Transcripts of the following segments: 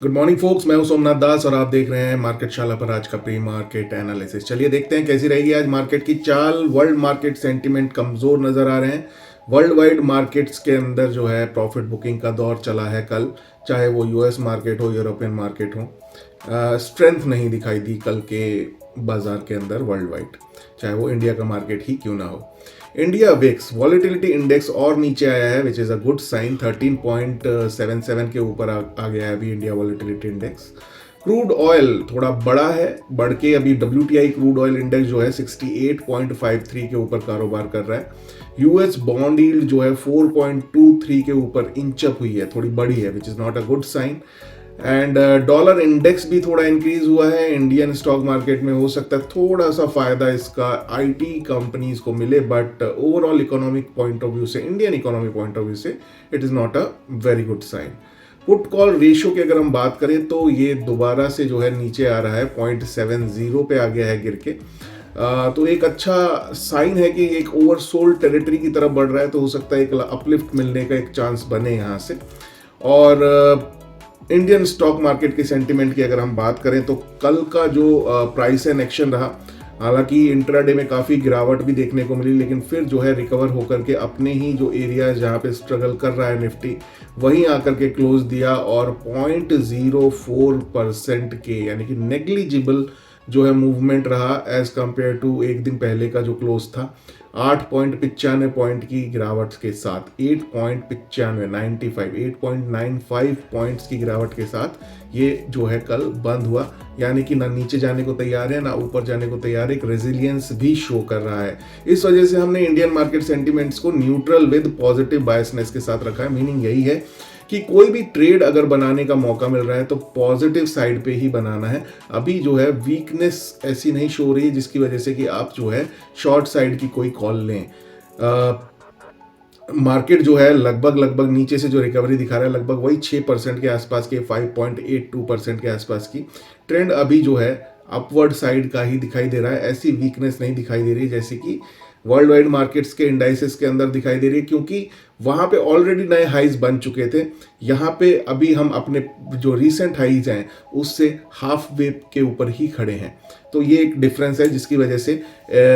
Good morning focus, मैं हूं सोमनाथ दास और आप देख रहे हैं मार्केट शाला पर आज का प्री मार्केट एनालिसिस। चलिए देखते हैं कैसी रहेगी आज मार्केट की चाल। वर्ल्ड मार्केट सेंटीमेंट कमजोर नजर आ रहे हैं। वर्ल्ड वाइड मार्केट्स के अंदर जो है प्रॉफिट बुकिंग का दौर चला है कल, चाहे वो यूएस मार्केट हो, यूरोपियन मार्केट हो। स्ट्रेंथ नहीं दिखाई दी कल के बाजार के अंदर वर्ल्ड वाइड, चाहे वो इंडिया का मार्केट ही क्यों ना हो। इंडिया विक्स वॉलेटिलिटी इंडेक्स और नीचे आया है, which is a good sign. 13.77 के ऊपर आ गया है अभी India volatility index. Crude oil थोड़ा बड़ा है, बढ़ के अभी WTI क्रूड ऑयल इंडेक्स जो है 68.53 के ऊपर कारोबार कर रहा है। यूएस बॉन्ड यील्ड जो है 4.23 के ऊपर इंचअप हुई है, थोड़ी बड़ी है, which is not a good sign. And dollar index भी थोड़ा इंक्रीज हुआ है इंडियन स्टॉक मार्केट में। हो सकता है थोड़ा सा फायदा इसका आईटी कंपनीज को मिले, but overall economic point of view से, Indian economic point of view से it is not a very good sign. Put call ratio की अगर हम बात करें तो ये दोबारा से जो है नीचे आ रहा है, 0.70 पे आ गया है गिर के। तो एक अच्छा साइन है कि एक ओवरसोल्ड टेरिटरी की तरफ बढ़ रहा है, तो हो सकता है एक अपलिफ्ट मिलने का एक चांस बने यहाँ से। और इंडियन स्टॉक मार्केट के सेंटिमेंट की अगर हम बात करें तो कल का जो प्राइस एंड एक्शन रहा, हालांकि इंट्राडे में काफ़ी गिरावट भी देखने को मिली, लेकिन फिर जो है रिकवर होकर के अपने ही जो एरिया जहाँ पे स्ट्रगल कर रहा है निफ्टी, वहीं आकर के क्लोज दिया और 0.04% के, यानी कि नेग्लिजिबल जो है मूवमेंट रहा एज कंपेयर टू एक दिन पहले का जो क्लोज था। 8.95 पॉइंट की गिरावट के साथ, 8.95 पॉइंट्स की गिरावट के साथ ये जो है कल बंद हुआ, यानी कि ना नीचे जाने को तैयार है ना ऊपर जाने को तैयार है, एक रेजिलियंस भी शो कर रहा है। इस वजह से हमने इंडियन मार्केट सेंटिमेंट्स को न्यूट्रल विद पॉजिटिव बायसनेस के साथ रखा है। मीनिंग यही है कि कोई भी ट्रेड अगर बनाने का मौका मिल रहा है तो पॉजिटिव साइड पे ही बनाना है। अभी जो है वीकनेस ऐसी नहीं शो रही है जिसकी वजह से कि आप जो है शॉर्ट साइड की कोई कॉल लें। मार्केट जो है लगभग नीचे से जो रिकवरी दिखा रहा है, लगभग वही 6% के आसपास के, 5.82% के आसपास की ट्रेंड अभी जो है अपवर्ड साइड का ही दिखाई दे रहा है। ऐसी वीकनेस नहीं दिखाई दे रही जैसे कि वर्ल्ड वाइड मार्केट्स के इंडाइसेस के अंदर दिखाई दे रही है, क्योंकि वहां पे ऑलरेडी नए हाइज बन चुके थे। यहाँ पे अभी हम अपने जो रीसेंट हाइज हैं उससे हाफ वे के ऊपर ही खड़े हैं। तो ये एक डिफरेंस है जिसकी वजह से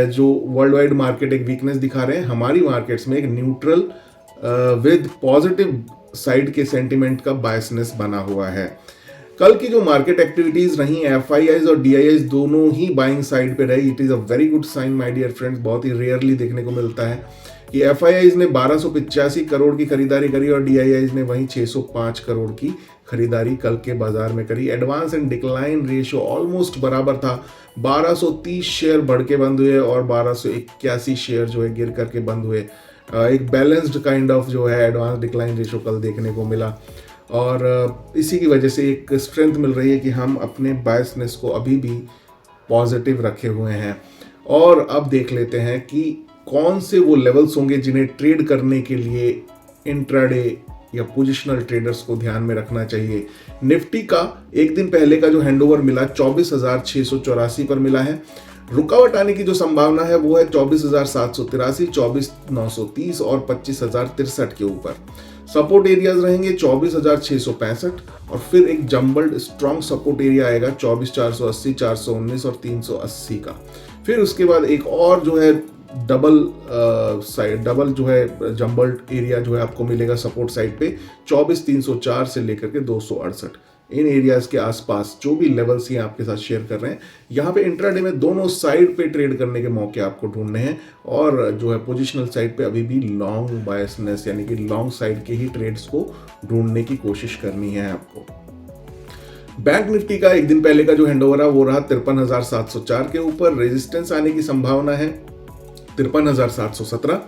जो वर्ल्ड वाइड मार्केट एक वीकनेस दिखा रहे हैं, हमारी मार्केट्स में एक न्यूट्रल विद पॉजिटिव साइड के सेंटिमेंट का बायसनेस बना हुआ है। कल की जो मार्केट एक्टिविटीज रही, एफआईआईज और डीआईआईज दोनों ही बाइंग साइड पे रही। It is a very good sign my dear friends. बहुत ही रेयरली देखने को मिलता है कि एफआईआईज ने 1285 करोड़ की खरीदारी करी और डीआईआईज ने वहीं 605 करोड़ की खरीदारी कल के बाजार में करी। Advance and decline ratio almost बराबर था। 1230 शेयर बढ़ के बंद हुए और 1281 शेयर जो है गिर करके बंद हुए। एक बैलेंस्ड काइंड ऑफ जो है एडवांस डिक्लाइन रेशियो कल देखने को मिला, और इसी की वजह से एक स्ट्रेंथ मिल रही है कि हम अपने बायसनेस को अभी भी पॉजिटिव रखे हुए हैं। और अब देख लेते हैं कि कौन से वो लेवल्स होंगे जिन्हें ट्रेड करने के लिए इंट्राडे या पोजिशनल ट्रेडर्स को ध्यान में रखना चाहिए। निफ्टी का एक दिन पहले का जो हैंडओवर मिला 24,684 पर मिला है। रुकावट आने की जो संभावना है वो है 24,783, 24,930 और 25,063 के ऊपर। सपोर्ट एरियाज रहेंगे 24,665 और फिर एक जंबल्ड स्ट्रॉन्ग सपोर्ट एरिया आएगा 24,480, 419 और 380 का। फिर उसके बाद एक और जो है डबल जो है जंबल्ड एरिया जो है आपको मिलेगा सपोर्ट साइड पे 24,304 से लेकर के 268। इन एरियाज के आसपास जो भी लेवल्स ये आपके साथ शेयर कर रहे हैं, यहाँ पे इंट्राडे में दोनों साइड पे ट्रेड करने के मौके आपको ढूंढने हैं। और जो है पोजिशनल साइड पे अभी भी लॉन्ग बायसनेस, यानी कि लॉन्ग साइड के ही ट्रेड्स को ढूंढने की कोशिश करनी है आपको। बैंक निफ्टी का एक दिन पहले का जो हैंडओवर है वो रहा 53,704 के ऊपर। रेजिस्टेंस आने की संभावना है 53,717,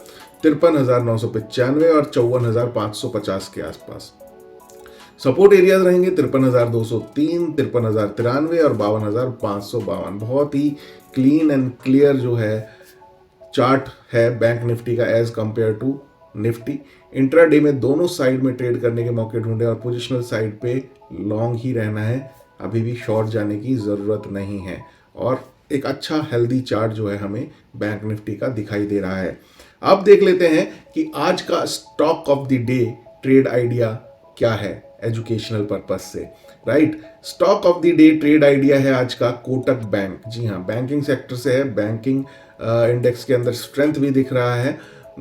53,995 और 54,550 के आसपास। सपोर्ट एरियाज रहेंगे 53,203, 53,093 और 52,552। बहुत ही क्लीन एंड क्लियर जो है चार्ट है बैंक निफ्टी का as compared to Nifty. Intraday में दोनों साइड में ट्रेड करने के मौके ढूंढे और पोजिशनल साइड पे लॉन्ग ही रहना है, अभी भी शॉर्ट जाने की ज़रूरत नहीं है। और एक अच्छा हेल्दी चार्ट जो है हमें बैंक निफ्टी का दिखाई दे रहा है। अब देख लेते हैं कि आज का stock of the day trade idea क्या है एजुकेशनल पर्पस से, right. Stock of the day trade idea है आज का कोटक बैंक। जी हाँ, बैंकिंग सेक्टर से है, बैंकिंग इंडेक्स के अंदर स्ट्रेंथ भी दिख रहा है।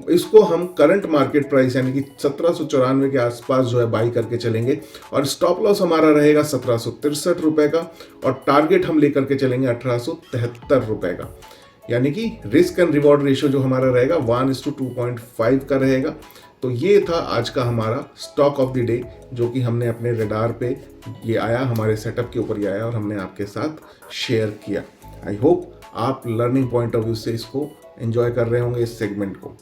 इसको हम करंट मार्केट प्राइस यानी कि 1794 के आसपास जो है बाई करके चलेंगे, और स्टॉप लॉस हमारा रहेगा 1763 रुपए का, और टारगेट हम लेकर के चलेंगे 1873 रुपए का। यानी कि रिस्क एंड रिवॉर्ड रेशियो जो हमारा रहेगा 1:2.5 का रहेगा। तो ये था आज का हमारा स्टॉक ऑफ द डे, जो कि हमने अपने रडार पे ये आया, हमारे सेटअप के ऊपर ये आया और हमने आपके साथ शेयर किया। आई होप आप लर्निंग पॉइंट ऑफ व्यू से इसको एंजॉय कर रहे होंगे, इस सेगमेंट को।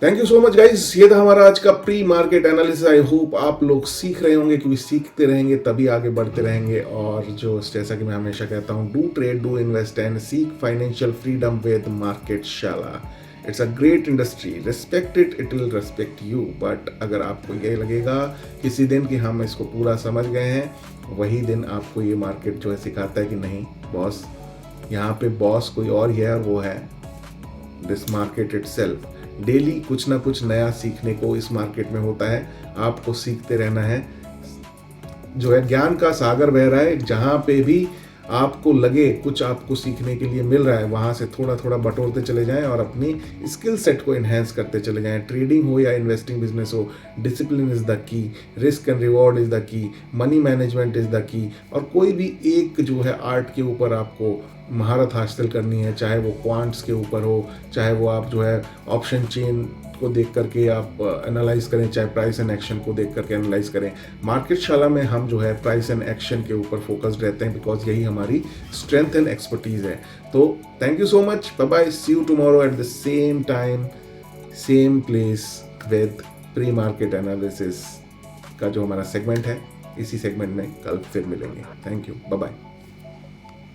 Thank you so much guys, ये था हमारा आज का pre market analysis. I hope आप लोग सीख रहे होंगे, क्योंकि सीखते रहेंगे तभी आगे बढ़ते रहेंगे। और जो जैसा कि मैं हमेशा कहता हूँ, do trade, do invest and seek financial freedom with market Shala. It's a great industry, respect it, it will respect you. But अगर आपको ये लगेगा किसी दिन कि हम इसको पूरा समझ गए हैं, वही दिन आपको ये मार्केट जो है सिखाता है कि नहीं बॉस, यहाँ पे बॉस कोई और ही है, और वो है दिस मार्केट इटसेल्फ। डेली कुछ ना कुछ नया सीखने को इस मार्केट में होता है, आपको सीखते रहना है। जो है ज्ञान का सागर बह रहा है, जहाँ पे भी आपको लगे कुछ आपको सीखने के लिए मिल रहा है, वहाँ से थोड़ा थोड़ा बटोरते चले जाएं और अपनी स्किल सेट को इन्हेंस करते चले जाएं। ट्रेडिंग हो या इन्वेस्टिंग बिजनेस हो, discipline is the key, risk and reward is the key, money management is the key. और कोई भी एक जो है आर्ट के ऊपर आपको महारत हासिल करनी है, चाहे वो क्वांट्स के ऊपर हो, चाहे वो आप जो है ऑप्शन चेन को देख करके आप एनालाइज करें, चाहे प्राइस एंड एक्शन को देख करके एनालाइज करें। मार्केट शाला में हम जो है प्राइस एंड एक्शन के ऊपर फोकस्ड रहते हैं, बिकॉज यही हमारी स्ट्रेंथ एंड एक्सपर्टीज है। तो thank you so much, bye bye, see you tomorrow at the same time same place with pre market analysis का जो हमारा सेगमेंट है। इसी सेगमेंट में कल फिर मिलेंगे। Thank you, bye bye.